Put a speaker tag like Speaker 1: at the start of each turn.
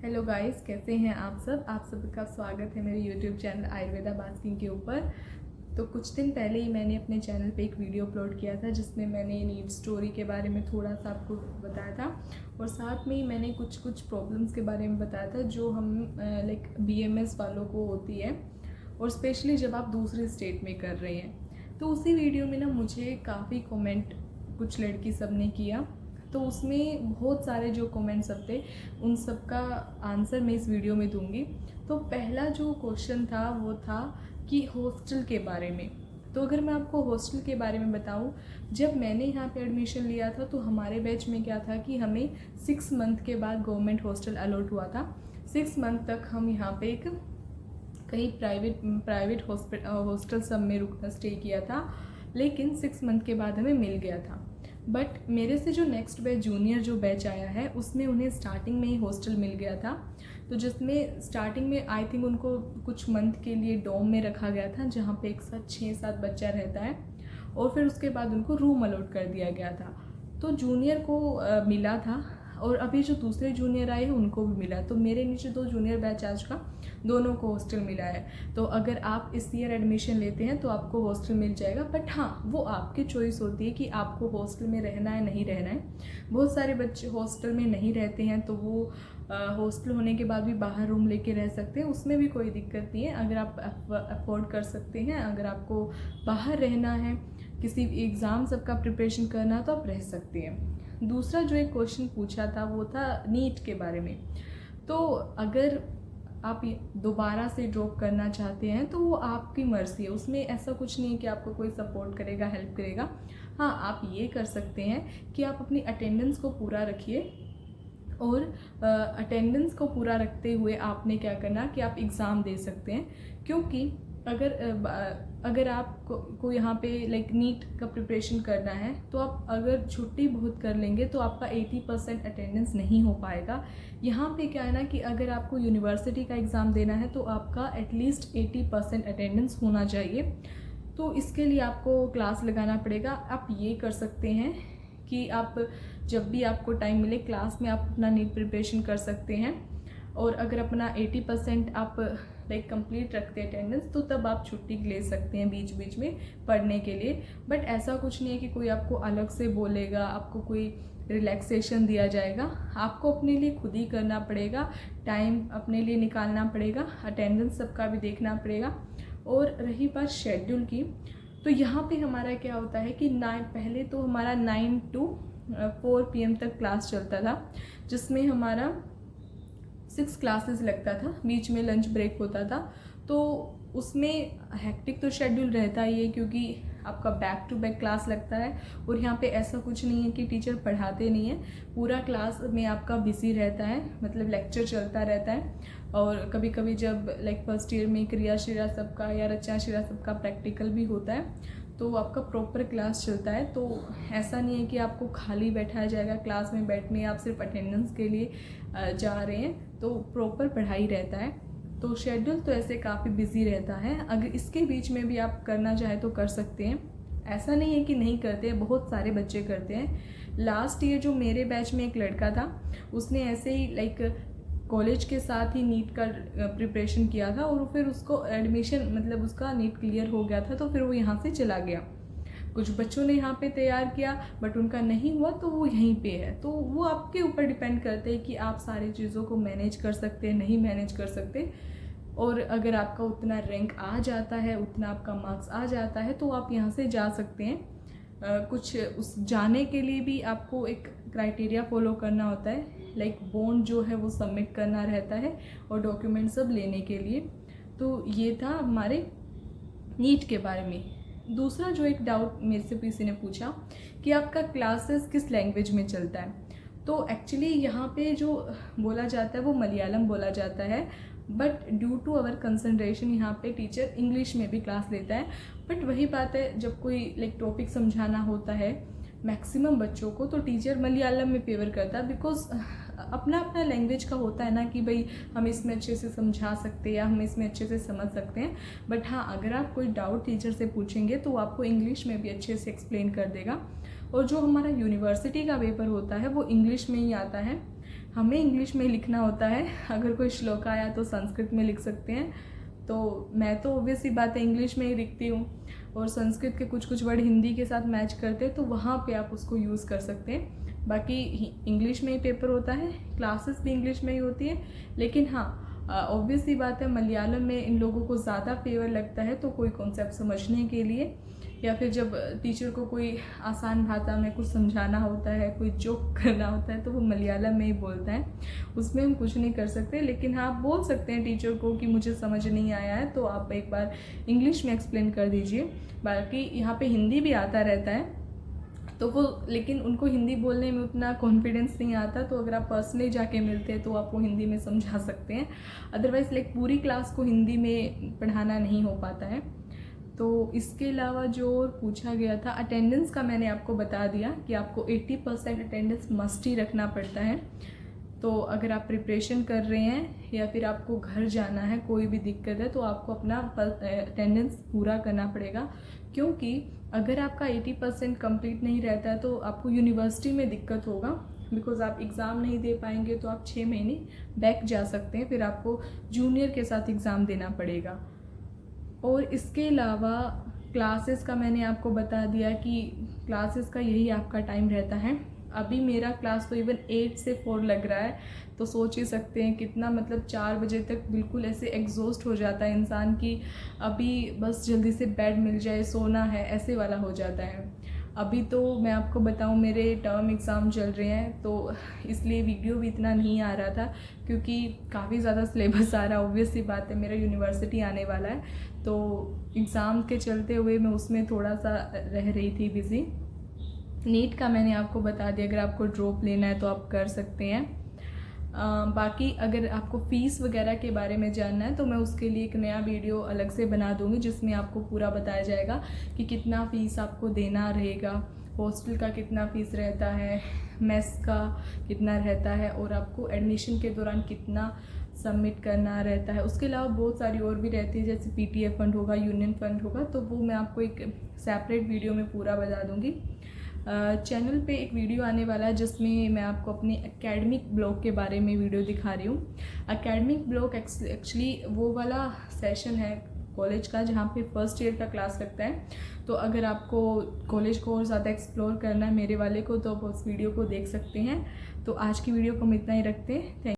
Speaker 1: Hello guys, कैसे हैं आप सब। आप सबका स्वागत है मेरे यूट्यूब चैनल आयुर्वेदा बास्किंग के ऊपर। तो कुछ दिन पहले ही मैंने अपने चैनल पे एक वीडियो अपलोड किया था जिसमें मैंने नीड स्टोरी के बारे में थोड़ा सा आपको बताया था और साथ में ही मैंने कुछ प्रॉब्लम्स के बारे में बताया था जो हम लाइक बीएमएस वालों को होती है और स्पेशली जब आप दूसरे स्टेट में कर रहे हैं। तो उसी वीडियो में ना मुझे काफ़ी कमेंट कुछ लड़की सब ने किया, तो उसमें बहुत सारे जो कमेंट्स सब थे उन सब का आंसर मैं इस वीडियो में दूंगी। तो पहला जो क्वेश्चन था वो था कि हॉस्टल के बारे में। तो अगर मैं आपको हॉस्टल के बारे में बताऊं, जब मैंने यहाँ पे एडमिशन लिया था तो हमारे बैच में क्या था कि हमें 6 मंथ के बाद गवर्नमेंट हॉस्टल अलॉट हुआ था। 6 मंथ तक हम यहाँ पे एक कहीं प्राइवेट हॉस्टल सब में स्टे किया था, लेकिन 6 मंथ के बाद हमें मिल गया था। बट मेरे से जो नेक्स्ट बैच जूनियर जो बैच आया है उसमें उन्हें स्टार्टिंग में ही हॉस्टल मिल गया था। तो जिसमें स्टार्टिंग में आई थिंक उनको कुछ मंथ के लिए डॉम में रखा गया था जहाँ पे एक साथ 6-7 बच्चा रहता है और फिर उसके बाद उनको रूम अलॉट कर दिया गया था। तो जूनियर को मिला था और अभी जो दूसरे जूनियर आए हैं उनको भी मिला। तो मेरे नीचे 2 जूनियर बैच आज का दोनों को हॉस्टल मिला है। तो अगर आप इस ईयर एडमिशन लेते हैं तो आपको हॉस्टल मिल जाएगा, बट हाँ वो आपकी चॉइस होती है कि आपको हॉस्टल में रहना है नहीं रहना है। बहुत सारे बच्चे हॉस्टल में नहीं रहते हैं तो वो हॉस्टल होने के बाद भी बाहर रूम लेके रह सकते हैं, उसमें भी कोई दिक्कत नहीं है। अगर आप अफोर्ड कर सकते हैं, अगर आपको बाहर रहना है, किसी एग्ज़ाम सबका प्रिपरेशन करना तो आप रह सकते हैं। दूसरा जो एक क्वेश्चन पूछा था वो था नीट के बारे में। तो अगर आप दोबारा से ड्रॉप करना चाहते हैं तो वो आपकी मर्ज़ी है, उसमें ऐसा कुछ नहीं है कि आपको कोई सपोर्ट करेगा, हेल्प करेगा। हाँ, आप ये कर सकते हैं कि आप अपनी अटेंडेंस को पूरा रखिए और अटेंडेंस को पूरा रखते हुए आपने क्या करना कि आप एग्ज़ाम दे सकते हैं। क्योंकि अगर आपको यहाँ पे लाइक नीट का प्रिपरेशन करना है तो आप अगर छुट्टी बहुत कर लेंगे तो आपका 80% अटेंडेंस नहीं हो पाएगा। यहाँ पे क्या है ना कि अगर आपको यूनिवर्सिटी का एग्ज़ाम देना है तो आपका एटलीस्ट 80% अटेंडेंस होना चाहिए। तो इसके लिए आपको क्लास लगाना पड़ेगा। आप ये कर सकते हैं कि आप जब भी आपको टाइम मिले क्लास में आप अपना नीट प्रिपरेशन कर सकते हैं और अगर अपना 80% आप लाइक कंप्लीट रखते हैं अटेंडेंस तो तब आप छुट्टी ले सकते हैं बीच बीच में पढ़ने के लिए। बट ऐसा कुछ नहीं है कि कोई आपको अलग से बोलेगा, आपको कोई रिलैक्सेशन दिया जाएगा। आपको अपने लिए खुद ही करना पड़ेगा, टाइम अपने लिए निकालना पड़ेगा, अटेंडेंस सबका भी देखना पड़ेगा। और रही बात शेड्यूल की, तो यहाँ पे हमारा क्या होता है कि पहले तो हमारा 9 to 4 PM तक क्लास चलता था, जिसमें हमारा 6 क्लासेस लगता था, बीच में लंच ब्रेक होता था। तो उसमें हेक्टिक तो शेड्यूल रहता ही है क्योंकि आपका बैक टू बैक क्लास लगता है और यहाँ पे ऐसा कुछ नहीं है कि टीचर पढ़ाते नहीं है, पूरा क्लास में आपका बिजी रहता है, मतलब लेक्चर चलता रहता है। और कभी कभी जब लाइक फर्स्ट ईयर में क्रिया शिरा सबका या रचना शिरा सबका प्रैक्टिकल भी होता है तो आपका प्रॉपर क्लास चलता है। तो ऐसा नहीं है कि आपको खाली बैठाया जाएगा क्लास में बैठने, आप सिर्फ अटेंडेंस के लिए जा रहे हैं, तो प्रॉपर पढ़ाई रहता है। तो शेड्यूल तो ऐसे काफ़ी बिजी रहता है। अगर इसके बीच में भी आप करना चाहें तो कर सकते हैं, ऐसा नहीं है कि नहीं करते हैं, बहुत सारे बच्चे करते हैं। लास्ट ईयर जो मेरे बैच में एक लड़का था उसने ऐसे ही लाइक कॉलेज के साथ ही नीट का प्रिपरेशन किया था और फिर उसको एडमिशन मतलब उसका नीट क्लियर हो गया था तो फिर वो यहाँ से चला गया। कुछ बच्चों ने यहाँ पे तैयार किया बट उनका नहीं हुआ तो वो यहीं पे है। तो वो आपके ऊपर डिपेंड करते हैं कि आप सारी चीज़ों को मैनेज कर सकते हैं, नहीं मैनेज कर सकते। और अगर आपका उतना रैंक आ जाता है, उतना आपका मार्क्स आ जाता है तो आप यहाँ से जा सकते हैं। कुछ उस जाने के लिए भी आपको एक क्राइटेरिया फॉलो करना होता है, लाइक बॉन्ड जो है वो सबमिट करना रहता है और डॉक्यूमेंट सब लेने के लिए। तो ये था हमारे नीट के बारे में। दूसरा जो एक डाउट मेरे से किसी ने पूछा कि आपका क्लासेस किस लैंग्वेज में चलता है। तो एक्चुअली यहाँ पे जो बोला जाता है वो मलयालम बोला जाता है, but due to our concentration यहाँ पे टीचर इंग्लिश में भी क्लास लेता है। बट वही बात है, जब कोई लाइक टॉपिक समझाना होता है मैक्सिमम बच्चों को तो टीचर मलयालम में फेवर करता है, बिकॉज अपना अपना लैंग्वेज का होता है ना कि भाई हम इसमें अच्छे से समझा सकते हैं या हम इसमें अच्छे से समझ सकते हैं। बट हाँ, अगर आप कोई डाउट टीचर से पूछेंगे तो आपको इंग्लिश में भी अच्छे से एक्सप्लेन कर देगा। और जो हमारा यूनिवर्सिटी का पेपर होता है वो इंग्लिश में ही आता है। हमें इंग्लिश में लिखना होता है। अगर कोई श्लोक आया तो संस्कृत में लिख सकते हैं, तो मैं तो ऑब्वियस ही बात है इंग्लिश में ही लिखती हूँ, और संस्कृत के कुछ कुछ वर्ड हिंदी के साथ मैच करते हैं तो वहाँ पे आप उसको यूज़ कर सकते हैं। बाकी इंग्लिश में ही पेपर होता है, क्लासेस भी इंग्लिश में ही होती है। लेकिन हाँ, ऑब्वियस ही बात है मलयालम में इन लोगों को ज़्यादा फेवर लगता है, तो कोई कॉन्सेप्ट समझने के लिए या फिर जब टीचर को कोई आसान भाषा में कुछ समझाना होता है, कोई जोक करना होता है, तो वो मलयालम में ही बोलता है। उसमें हम कुछ नहीं कर सकते, लेकिन हाँ बोल सकते हैं टीचर को कि मुझे समझ नहीं आया है, तो आप एक बार इंग्लिश में एक्सप्लेन कर दीजिए। बाकी यहाँ पे हिंदी भी आता रहता है, तो वो लेकिन उनको हिंदी बोलने में उतना कॉन्फिडेंस नहीं आता, तो अगर आप पर्सनली जाके मिलते हैं तो आपको हिंदी में समझा सकते हैं। अदरवाइज़ लाइक पूरी क्लास को हिंदी में पढ़ाना नहीं हो पाता है। तो इसके अलावा जो और पूछा गया था, अटेंडेंस का मैंने आपको बता दिया कि आपको 80% अटेंडेंस मस्ट ही रखना पड़ता है। तो अगर आप प्रिपरेशन कर रहे हैं या फिर आपको घर जाना है, कोई भी दिक्कत है, तो आपको अपना अटेंडेंस पूरा करना पड़ेगा, क्योंकि अगर आपका 80% कंप्लीट नहीं रहता है तो आपको यूनिवर्सिटी में दिक्कत होगा, बिकॉज़ आप एग्ज़ाम नहीं दे पाएंगे तो आप 6 महीने बैक जा सकते हैं, फिर आपको जूनियर के साथ एग्ज़ाम देना पड़ेगा। और इसके अलावा क्लासेस का मैंने आपको बता दिया कि क्लासेस का यही आपका टाइम रहता है। अभी मेरा क्लास तो इवन 8 से 4 लग रहा है, तो सोच ही सकते हैं कितना, मतलब 4 बजे तक बिल्कुल ऐसे एग्जॉस्ट हो जाता है इंसान की अभी बस जल्दी से बेड मिल जाए, सोना है, ऐसे वाला हो जाता है। अभी तो मैं आपको बताऊं मेरे टर्म एग्ज़ाम चल रहे हैं, तो इसलिए वीडियो भी इतना नहीं आ रहा था, क्योंकि काफ़ी ज़्यादा सिलेबस आ रहा है। ऑब्वियस सी बात है, मेरा यूनिवर्सिटी आने वाला है, तो एग्ज़ाम के चलते हुए मैं उसमें थोड़ा सा रह रही थी बिज़ी। नीट का मैंने आपको बता दिया, अगर आपको ड्रॉप लेना है तो आप कर सकते हैं। बाकी अगर आपको फ़ीस वगैरह के बारे में जानना है तो मैं उसके लिए एक नया वीडियो अलग से बना दूँगी, जिसमें आपको पूरा बताया जाएगा कि कितना फ़ीस आपको देना रहेगा, हॉस्टल का कितना फ़ीस रहता है, मेस का कितना रहता है, और आपको एडमिशन के दौरान कितना सबमिट करना रहता है। उसके अलावा बहुत सारी और भी रहती है, जैसे पीटीएफ फंड होगा, यूनियन फंड होगा, तो वो मैं आपको एक सेपरेट वीडियो में पूरा बता दूँगी। चैनल पे एक वीडियो आने वाला है जिसमें मैं आपको अपने एकेडमिक ब्लॉक के बारे में वीडियो दिखा रही हूँ। एकेडमिक ब्लॉक एक्चुअली वो वाला सेशन है कॉलेज का जहाँ पे फर्स्ट ईयर का क्लास लगता है। तो अगर आपको कॉलेज को और ज़्यादा एक्सप्लोर करना है मेरे वाले को, तो आप उस वीडियो को देख सकते हैं। तो आज की वीडियो को हम इतना ही रखते हैं। थैंक